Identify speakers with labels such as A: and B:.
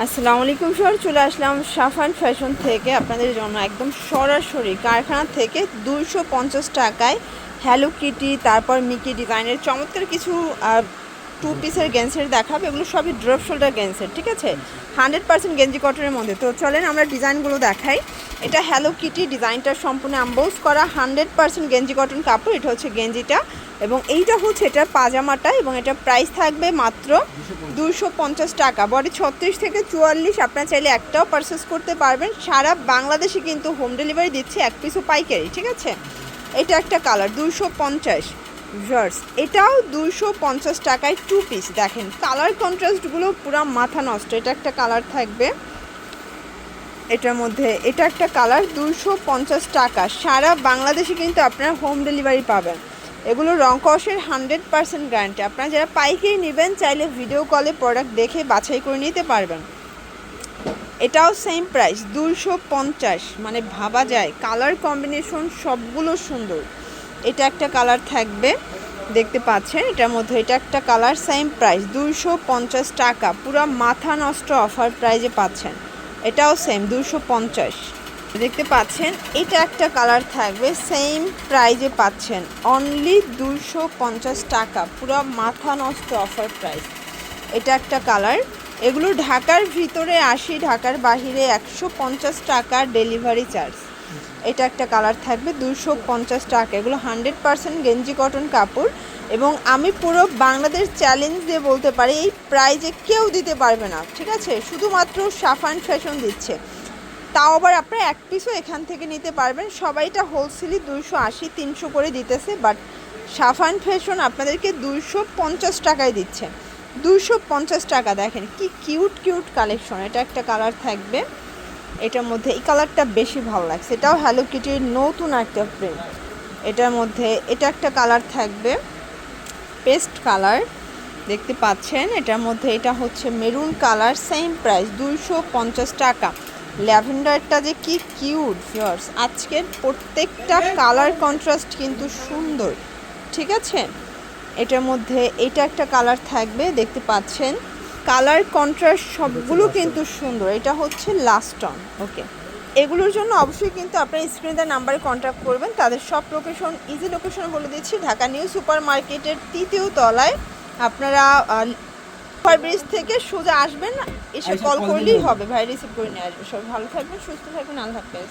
A: আসসালামু আলাইকুম স্যার, চলে আসলাম সাফান ফ্যাশন থেকে আপনাদের জন্য একদম সরাসরি কারখানা থেকে 250 টাকায় হ্যালো কিটি, তারপর মিকি ডিজাইনের চমৎকার কিছু টু পিসের গেঞ্জের দেখাবে। এগুলো সবই ড্রপ শোল্ডার গেঞ্জের, ঠিক আছে, 100% গেঞ্জি কটনের মধ্যে। তো চলেন আমরা ডিজাইনগুলো দেখাই। এটা হ্যালো কিটি, ডিজাইনটা সম্পূর্ণ অ্যাম্বোজ করা, 100% গেঞ্জি কটন কাপড়। এটা হচ্ছে গেঞ্জিটা এবং এইটা হচ্ছে এটার পাজামাটা এবং এটা প্রাইস থাকবে মাত্র 250 টাকা। বডি 36 থেকে 44, আপনারা চাইলে একটাও পারচেস করতে পারবেন। সারা বাংলাদেশে কিন্তু হোম ডেলিভারি দিচ্ছে, এক পিসও পাইকারি, ঠিক আছে। এটা একটা কালার 250 ভিউয়ার্স, এটাও 250 টাকায় টু পিস। দেখেন কালার কন্ট্রাস্টগুলো পুরো মাথা নষ্ট। এটা একটা কালার থাকবে, এটার মধ্যে এটা একটা কালার 250 টাকা। সারা বাংলাদেশে কিন্তু আপনারা হোম ডেলিভারি পাবেন। এগুলো রং কষের 100% গ্যারান্টি। আপনারা যারা পাইকারি নেবেন চাইলে ভিডিও কলে প্রোডাক্ট দেখে বাছাই করে নিতে পারবেন। এটাও সেম প্রাইস 250, মানে ভাবা যায় কালার কম্বিনেশন সবগুলো সুন্দর। এটা একটা কালার থাকবে, দেখতে পাচ্ছেন এটার মধ্যে এটা একটা কালার, সেম প্রাইস 250 টাকা। পুরো মাথা নষ্ট অফার প্রাইজে পাচ্ছেন। এটাও সেম 250, দেখতে পাচ্ছেন। এটা একটা কালার থাকবে, সেম প্রাইজে পাচ্ছেন, অনলি 250 টাকা। পুরো মাথা নষ্ট অফার প্রাইস। এটা একটা কালার, এগুলো ঢাকার ভিতরে 80, ঢাকার বাহিরে 150 টাকা ডেলিভারি চার্জ। এটা একটা কালার থাকবে 250 টাকা। এগুলো 100% গেঞ্জি কটন কাপড় এবং আমি পুরো বাংলাদেশ চ্যালেঞ্জ দিয়ে বলতে পারি এই প্রাইজে কেউ দিতে পারবে না, ঠিক আছে। শুধুমাত্র সাফান ফ্যাশন দিচ্ছে, তাও আবার আপনারা এক পিসও এখান থেকে নিতে পারবেন। সবাইটা হোলসেলই 280, 300 করে দিতেছে, বাট সাফান ফ্যাশন আপনাদেরকে 250 টাকায় দিচ্ছে। 250 টাকা। দেখেন কি কিউট কিউট কালেকশন। এটা একটা কালার থাকবে, এটার মধ্যে এই কালারটা বেশি ভালো লাগছে। এটাও হ্যালো কিটির নতুন একটা প্রিন্ট। এটার মধ্যে এটা একটা কালার থাকবে, পেস্ট কালার, দেখতে পাচ্ছেন। এটার মধ্যে এটা হচ্ছে মেরুন কালার, সেম প্রাইস 250 টাকা। ল্যাভেন্ডারটা যে কি কিউট ভিউয়ার্স, আজকের প্রত্যেকটা কালার কন্ট্রাস্ট কিন্তু সুন্দর, ঠিক আছে। এটার মধ্যে এটা একটা কালার থাকবে, দেখতে পাচ্ছেন কালার কন্ট্রাস্ট সবগুলো কিন্তু সুন্দর। এটা হচ্ছে লাস্ট অন, ওকে। এগুলোর জন্য অবশ্যই কিন্তু আপনারা স্ক্রিনে দেওয়া নাম্বারে কন্ট্যাক্ট করবেন। তাদের সব লোকেশন, ইজি লোকেশন বলে দিচ্ছি, ঢাকা নিউ সুপার মার্কেটের 3য় তলায়। আপনারা ব্রিজ থেকে সোজা আসবেন, এসে কল করলেই হবে, ভাই রিসিভ করে নিয়ে আসবে। সবাই ভালো থাকবেন, সুস্থ থাকবেন, আল্লাহ হাফেজ।